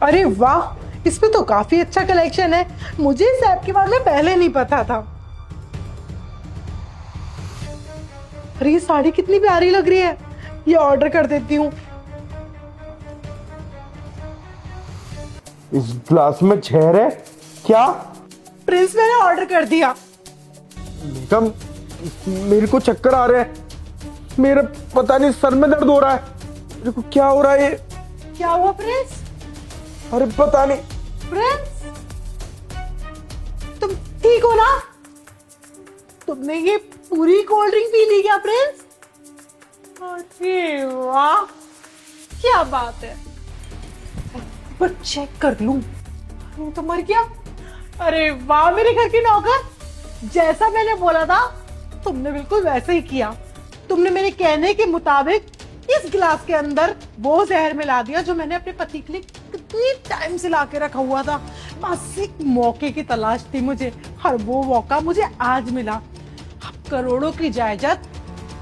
अरे वाह, इसमें तो काफी अच्छा कलेक्शन है। मुझे इस ऐप के बारे में पहले नहीं पता था। अरे ये साड़ी कितनी प्यारी लग रही है, ये ऑर्डर कर देती हूँ। इस ग्लास में जहर है क्या? प्रिंस, मैंने ऑर्डर कर दिया। बेगम, मेरे को चक्कर आ रहे हैं, मेरा पता नहीं सर में दर्द हो रहा है। मेरे को क्या हो रहा है ये? क्या हुआ प्रिंस? अरे पता नहीं। प्रिंस, तुम ठीक हो ना? तुमने ये पूरी कोल्ड ड्रिंक पी ली क्या प्रिंस? अरे वाह, क्या बात है। पर चेक कर लूं, वो तो मर गया। अरे वाह मेरे घर के नौकर, जैसा मैंने बोला था तुमने बिल्कुल वैसे ही किया। तुमने मेरे कहने के मुताबिक इस गिलास के अंदर वो जहर मिला दिया जो मैंने अपने पति के लिए कितनी टाइम से ला के रखा हुआ था। बस एक मौके की तलाश थी मुझे, और वो मौका मुझे आज मिला। अब करोड़ों की जायदाद,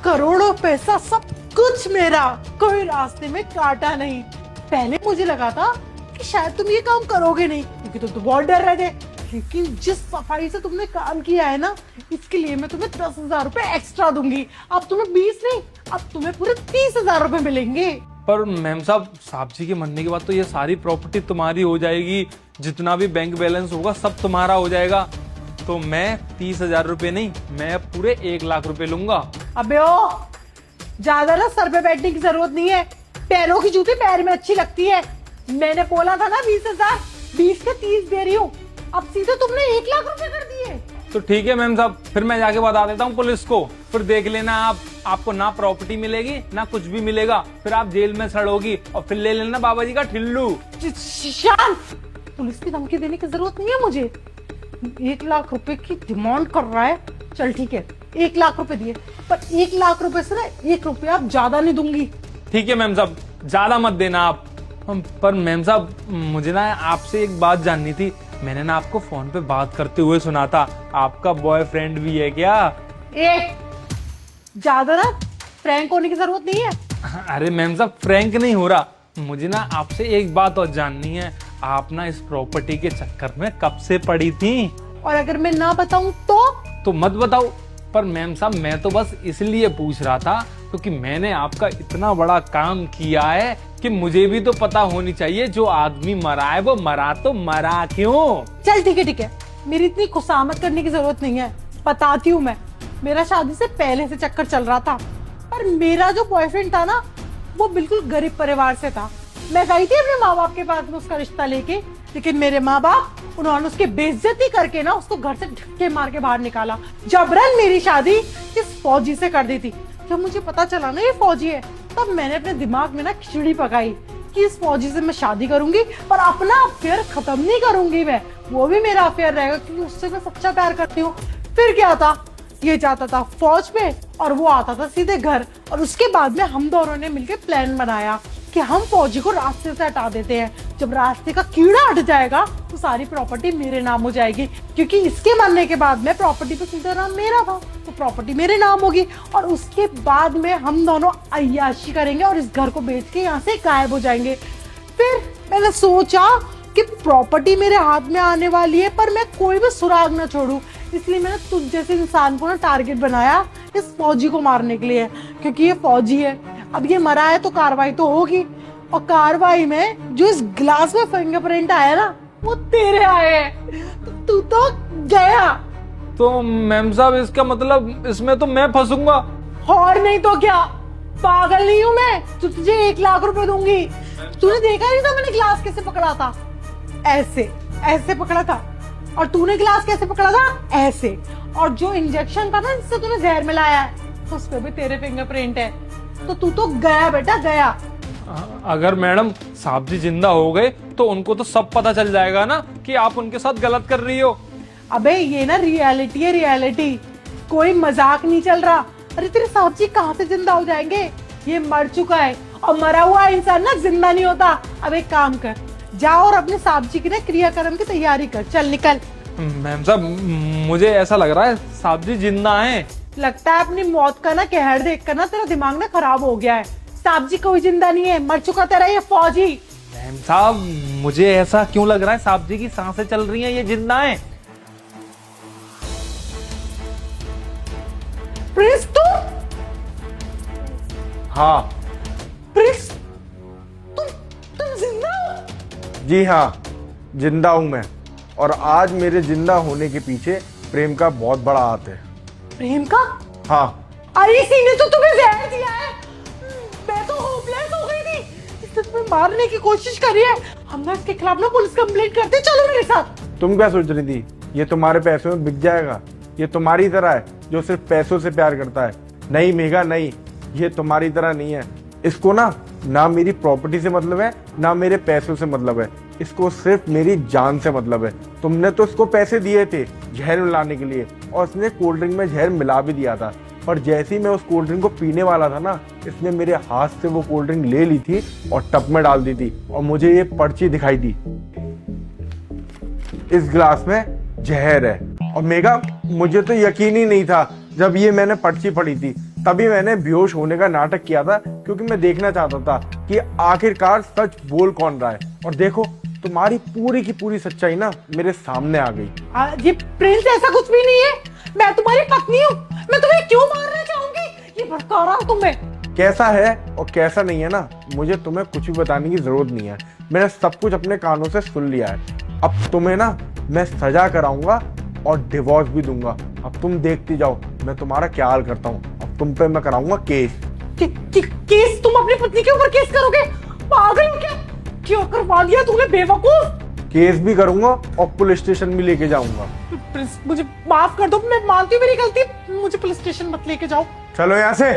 करोड़ों पैसा, सब कुछ मेरा, कोई रास्ते में काटा नहीं। पहले मुझे लगा था कि शायद तुम ये काम करोगे नहीं, क्योंकि तुम तो बहुत डर रहे थे। लेकिन जिस सफाई से तुमने काम किया है ना, इसके लिए मैं तुम्हें 10,000 रुपए एक्स्ट्रा दूंगी। अब तुम्हें 20 नहीं, अब तुम्हें पूरे 30,000 रुपए मिलेंगे। पर मैम साहब जी के मरने के बाद तो ये सारी प्रॉपर्टी तुम्हारी हो जाएगी, जितना भी बैंक बैलेंस होगा सब तुम्हारा हो जाएगा। तो मैं 30,000 रुपए नहीं, मैं पूरे 1,00,000 रुपए लूंगा। अबे ओ, ज्यादा ना सर पे बैठने की जरूरत नहीं है। पैरों की जूती पैर में अच्छी लगती है। मैंने बोला था ना 20,000, 20 के 30 दे रही हूँ। अब सीधे तुमने 1,00,000 रुपए कर दिए। तो ठीक है मैम साहब, फिर मैं जाके बता देता हूँ पुलिस को, फिर देख लेना आप। आपको ना प्रॉपर्टी मिलेगी ना कुछ भी मिलेगा, फिर आप जेल में सड़ोगी और फिर ले लेना बाबा जी का ठिल्लू। शांत, पुलिस की धमकी देने की जरूरत नहीं है मुझे। 1,00,000 रुपए की डिमांड कर रहा है, चल ठीक है 1,00,000 रुपए दिए, पर 1,00,000 रुपए से ना 1 रुपया आप ज्यादा नहीं दूंगी। ठीक है मैम साहब, ज्यादा मत देना आप। पर मैम साहब, मुझे ना आपसे एक बात जाननी थी। मैंने ना आपको फोन पे बात करते हुए सुना था, आपका बॉयफ्रेंड भी है क्या? ज्यादा ना फ्रैंक होने की जरूरत नहीं है। अरे मैम साहब, फ्रैंक नहीं हो रहा। मुझे ना आपसे एक बात और जाननी है। आप ना इस प्रॉपर्टी के चक्कर में कब से पड़ी थी? और अगर मैं ना बताऊं तो मत बताओ। पर मैम साहब, मैं तो बस इसलिए पूछ रहा था क्योंकि मैंने आपका इतना बड़ा काम किया है कि मुझे भी तो पता होनी चाहिए, जो आदमी मरा है वो मरा तो मरा क्यों? चल ठीक है, मेरी इतनी खुशामद करने की जरूरत नहीं है। बताती हूँ मैं। मेरा शादी से पहले से चक्कर चल रहा था, पर मेरा जो बॉयफ्रेंड था ना, वो बिल्कुल गरीब परिवार से था। मैं गई थी अपने माँ बाप के पास में उसका रिश्ता लेके, लेकिन मेरे माँ बाप, उन्होंने उसकी बेइज्जती करके ना उसको घर से धक्के मार के बाहर निकाला। जबरन मेरी शादी इस फौजी से कर दी थी। जब मुझे पता चला ना ये फौजी है, तब मैंने अपने दिमाग में ना खिचड़ी पकाई कि इस फौजी से मैं शादी करूंगी, पर अपना अफेयर खत्म नहीं करूंगी मैं। वो भी मेरा अफेयर रहेगा क्योंकि उससे मैं सच्चा प्यार करती हूँ। फिर क्या था, ये जाता था फौज पे और वो आता था सीधे घर। और उसके बाद में हम दोनों ने मिलकर प्लान बनाया कि हम फौजी को रास्ते से हटा देते हैं। जब रास्ते का कीड़ा हट जाएगा तो सारी प्रॉपर्टी मेरे नाम हो जाएगी, क्योंकि इसके मरने के बाद में प्रॉपर्टी पे सीधा नाम मेरा था, तो प्रॉपर्टी मेरे नाम होगी। और उसके बाद में हम दोनों अय्याशी करेंगे और इस घर को बेच के यहाँ से गायब हो जाएंगे। फिर मैंने सोचा कि प्रॉपर्टी मेरे हाथ में आने वाली है, पर मैं कोई भी सुराग ना छोड़ूं, इसलिए मैंने तुझ जैसे इंसान को ना टारगेट बनाया इस फौजी को मारने के लिए, क्योंकि ये फौजी है। अब ये मरा है तो कार्रवाई तो होगी, और कार्रवाई में जो इस गिलास में फिंगरप्रिंट आया ना, वो तेरे आए हैं। तू तो गया। तो मैम साहब, इसका मतलब इसमें तो मैं फंसूंगा। और नहीं तो क्या, पागल नहीं हूं मैं तो तुझे 1,00,000 रुपए दूंगी। तूने देखा नहीं था मैंने गिलास कैसे पकड़ा था? ऐसे ऐसे पकड़ा था। और तूने गिलास कैसे पकड़ा था? ऐसे। और जो इंजेक्शन था ना जिससे तूने जहर मिलाया है, उस पे भी तेरे फिंगरप्रिंट है। तो तू तो गया बेटा, गया। अगर मैडम साहब जी जिंदा हो गए तो उनको तो सब पता चल जाएगा ना कि आप उनके साथ गलत कर रही हो। अबे ये ना रियलिटी है, रियलिटी, कोई मजाक नहीं चल रहा। अरे तेरे साहब जी कहाँ से जिंदा हो जाएंगे? ये मर चुका है, और मरा हुआ इंसान ना जिंदा नहीं होता। अब एक काम कर, जा और अपने साहब जी की ना क्रियाक्रम की तैयारी कर। चल निकल। मैम साहब, मुझे ऐसा लग रहा है साहब जी जिंदा हैं। लगता है अपनी मौत का ना कहर देखकर ना तेरा दिमाग ना खराब हो गया है। साहब जी कोई जिंदा नहीं है, मर चुका तेरा ये फौजी। मैम साहब, मुझे ऐसा क्यों लग रहा है साहब जी की सांसें चल रही हैं, ये जिंदा है। प्रिंस तू? हाँ प्रिंस तुम जिंदा हो? जी हाँ, जिंदा हूं मैं। और आज मेरे जिंदा होने के पीछे प्रेम का बहुत बड़ा हाथ है। प्रेम का? हाँ। अरे इसी ने तो तुम्हें जहर दिया है। मैं तो होपलेस हो गई थी। इसने तुम्हें मारने की कोशिश करी है। हम ना इसके खिलाफ ना पुलिस कंप्लेंट करते, चलो मेरे साथ। तुम क्या सोच रही थी, ये तुम्हारे पैसों में बिक जाएगा? ये तुम्हारी तरह है जो सिर्फ पैसों से प्यार करता है। नहीं मेघा नहीं, ये तुम्हारी तरह नहीं है। इसको ना मेरी प्रॉपर्टी से मतलब है, ना मेरे पैसों से मतलब है। इसको सिर्फ मेरी जान से मतलब है। तुमने तो इसको पैसे दिए थे जहर मिलाने के लिए, और इसने कोल्ड ड्रिंक में जहर मिला भी दिया था। पर जैसे ही मैं उस कोल्ड ड्रिंक को पीने वाला था ना, इसने मेरे हाथ से वो कोल्ड ड्रिंक ले ली थी और टब में डाल दी थी, और मुझे ये पर्ची दिखाई दी, इस गिलास में जहर है। और मेघा, मुझे तो यकीन ही नहीं था जब ये मैंने पर्ची पढ़ी थी। तभी मैंने बेहोश होने का नाटक किया था, क्योंकि मैं देखना चाहता था कि आखिरकार सच बोल कौन रहा है। और देखो, तुम्हारी पूरी की पूरी सच्चाई ना मेरे सामने आ गई। ये प्रिंस ऐसा कुछ भी नहीं है। मैं तुम्हारी पत्नी हूँ। मैं तुम्हें क्यों मारना चाहूंगी? ये भड़का रहा हूँ तुम्हें। कैसा है और कैसा नहीं है ना, मुझे तुम्हें कुछ भी बताने की जरूरत नहीं है। मैंने सब कुछ अपने कानों से सुन लिया है। अब तुम्हें ना मैं सजा कराऊंगा और डिवोर्स भी दूंगा। अब तुम देखती जाओ मैं तुम्हारा क्या हाल करता हूँ। अब तुम पे मैं कराऊंगा केस। केस? तुम अपनी पत्नी के ऊपर केस करोगे? पागल हो क्या? क्यों करवा लिया तूने बेवकूफ? केस भी करूंगा और पुलिस स्टेशन भी लेके जाऊंगा। प्रिंस मुझे माफ कर दो, मैं मानती हूँ मेरी गलती। मुझे पुलिस स्टेशन मत लेके जाओ। चलो यहाँ से।